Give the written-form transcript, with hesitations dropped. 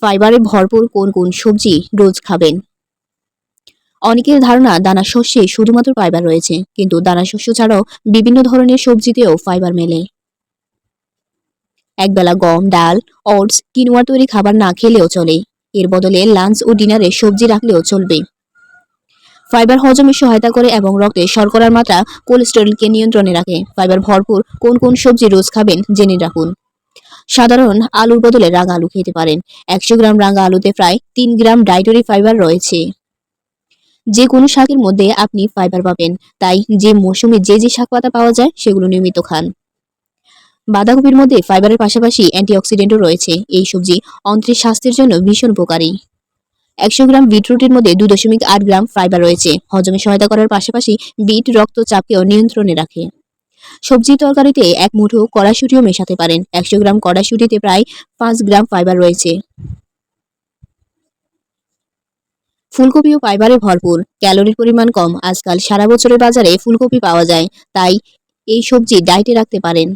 ফাইবারে ভরপুর কোন কোন সবজি রোজ খাবেন? অনেকের ধারণা দানা শস্যে শুধুমাত্র ফাইবার রয়েছে, কিন্তু দানা শস্য ছাড়াও বিভিন্ন ধরনের সবজিতেও ফাইবার মেলে। একবেলা গম, ডাল, ওটস, কিনোয়ার তৈরি খাবার না খেলেও চলে। এর বদলে লাঞ্চ ও ডিনারে সবজি রাখলেও চলবে। ফাইবার হজমে সহায়তা করে এবং রক্তে শর্করার মাত্রা, কোলেস্টেরলকে নিয়ন্ত্রণে রাখে। ফাইবার ভরপুর কোন কোন সবজি রোজ খাবেন জেনে রাখুন। সাধারণ আলুর বদলে রাঙা আলু খেতে পারেন। 100 গ্রাম রাঙা আলুতে প্রায় 3 গ্রাম ডায়েটরি ফাইবার রয়েছে। যে কোনো শাকের মধ্যে আপনি ফাইবার পাবেন, তাই যে মৌসুমে যে যে শাকপাতা পাওয়া যায় সেগুলো নিয়মিত খান। বাঁধাকপির মধ্যে ফাইবারের পাশাপাশি অ্যান্টিঅক্সিডেন্টও রয়েছে। এই সবজি অন্ত্রের স্বাস্থ্যের জন্য ভীষণ উপকারী। 100 গ্রাম বিটরুটের মধ্যে 2.8 গ্রাম ফাইবার রয়েছে। হজমে সহায়তা করার পাশাপাশি বিট রক্তচাপকেও নিয়ন্ত্রণে রাখে। সবজির তরকারিতে এক মুঠো কড়াইশুঁটিও মেশাতে পারেন। 100 গ্রাম কড়াইশুঁটিতে প্রায় 5 গ্রাম ফাইবার রয়েছে। ফুলকপিও ফাইবারে ভরপুর, ক্যালোরির পরিমাণ কম। আজকাল সারা বছরের বাজারে ফুলকপি পাওয়া যায়, তাই এই সবজি ডায়েটে রাখতে পারেন।